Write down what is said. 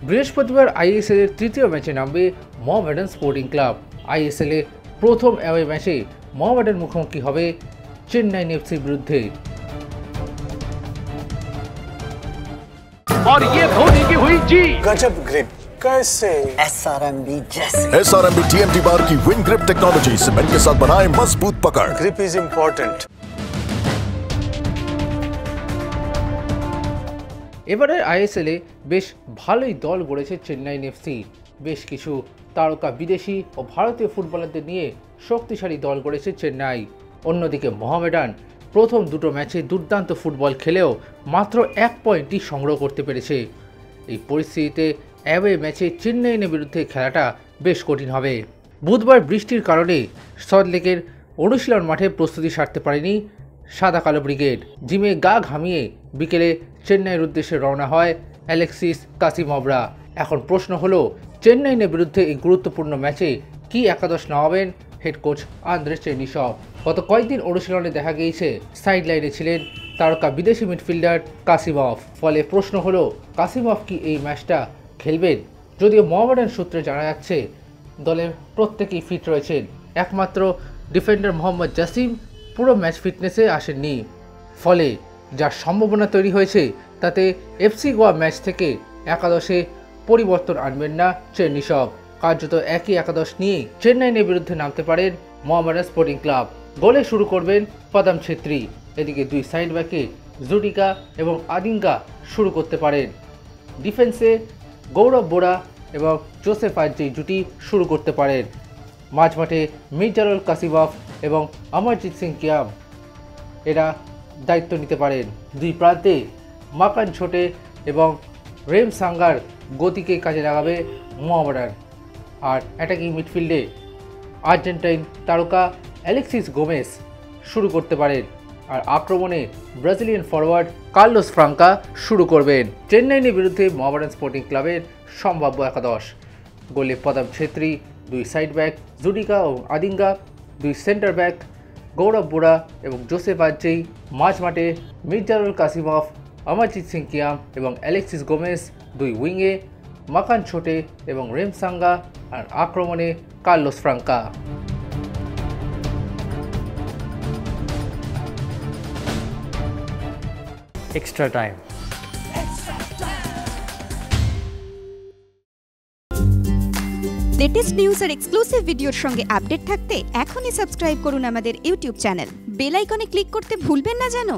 বৃহস্পতিবার আইএসএল এর তৃতীয় ম্যাচে নামবে মোহামেডান স্পোর্টিং ক্লাব। আইএসএল এ প্রথম অ্যাওয়ে ম্যাচে মোহামেডান মুখোমুখি হবে চেন্নাই এফসির বিরুদ্ধে। और ये धोनी की हुई जी गजब ग्रिप कैसे SRMB जैसे SRMB TMT बार की विन ग्रिप टेक्नोलॉजी सीमेंट के साथ बनाए मजबूत पकड़। Grip is important. এবারের আইএসএল এ বেশ ভালোই দল গড়েছে চেন্নাই এফসি। বেশ কিছু তারকা বিদেশি ও ভারতীয় ফুটবলারদের নিয়ে শক্তিশালী দল গড়েছে চেন্নাই। অন্যদিকে মোহামেডান প্রথম দুটো ম্যাচে দুর্দান্ত ফুটবল খেলেও মাত্র 1 পয়েন্টই সংগ্রহ করতে পেরেছে। এই পরিস্থিতিতে অ্যাওয়ে ম্যাচে চেন্নাইয়ের বিরুদ্ধে খেলাটা বেশ কঠিন হবে। বুধবার বৃষ্টির কারণে সল্টলেকের অনুশীলন মাঠে প্রস্তুতি সারতে পারেনি সাদা কালো ব্রিগেড। জিমে গা ঘামিয়ে বিকেলে চেন্নাইয়ের উদ্দেশ্যে রওনা হয় অ্যালেক্সিস কাসিমভরা। এখন প্রশ্ন হলো, চেন্নাইয়ের বিরুদ্ধে এই গুরুত্বপূর্ণ ম্যাচে কি একাদশ নামাবেন হেড কোচ আন্দ্রেস চেরনিসভ। গত কয়েকদিন অনুশীলনে দেখা গিয়েছে সাইড লাইনে ছিলেন তারকা বিদেশি মিডফিল্ডার কাসিমভ। ফলে প্রশ্ন হলো, কাসিমভ কি এই ম্যাচটা খেলবেন? যদিও মোহামেডান সূত্রে জানা যাচ্ছে দলের প্রত্যেকেই ফিট রয়েছেন, একমাত্র ডিফেন্ডার মোহাম্মদ জাসিম পুরো ম্যাচ ফিটনেসে আসেননি। ফলে যার সম্ভাবনা তৈরি হয়েছে তাতে এফসি গোয়া ম্যাচ থেকে একাদশে পরিবর্তন আনবেন না চেরনিসভ। কার্যত একই একাদশ নিয়ে চেন্নাইয়ের বিরুদ্ধে নামতে পারেন মোহামেডান স্পোর্টিং ক্লাব। গোলে শুরু করবেন পদম ছেত্রী। এদিকে দুই সাইড ব্যাকে জুডিকা এবং আদিঙ্গা শুরু করতে পারেন। ডিফেন্সে গৌরব বোরা এবং জোসেফ আর্জি জুটি শুরু করতে পারেন। মাঝমাঠে মির্জারুল কাসিমভ এবং অমরজিৎ সিং কিয়াম এরা দায়িত্ব নিতে পারেন। দুই প্রান্তে মাকান ছোটে এবং রেম সাঙ্গার গতিকে কাজে লাগাবে মোহামেডান। আর অ্যাটাকিং মিডফিল্ডে আর্জেন্টাইন তারকা অ্যালেক্সিস গোমেস শুরু করতে পারেন। আর আক্রমণে ব্রাজিলিয়ান ফরওয়ার্ড কার্লোস ফ্রাঙ্কা শুরু করবেন। চেন্নাইয়ের বিরুদ্ধে মোহামেডান স্পোর্টিং ক্লাবের সম্ভাব্য একাদশ: গোলে পদম ছেত্রী, দুই সাইড ব্যাক জুডিকা ও আদিঙ্গা, দুই সেন্টার ব্যাক গৌরব বোরা এবং জোসেফ আর্জি, মাঝমাঠে মির্জারুল কাসিমভ, অমরজিৎ সিং কিয়াম এবং অ্যালেক্সিস গোমেস, দুই উইংয়ে মাকান ছোটে এবং রেম সাঙ্গা, আর আক্রমণে Carlos Franca. Extra time. Latest news আর এক্সক্লুসিভ ভিডিওর সঙ্গে আপডেট থাকতে এখনই সাবস্ক্রাইব করুন আমাদের ইউটিউব চ্যানেল। বেল আইকনে ক্লিক করতে ভুলবেন না যেন।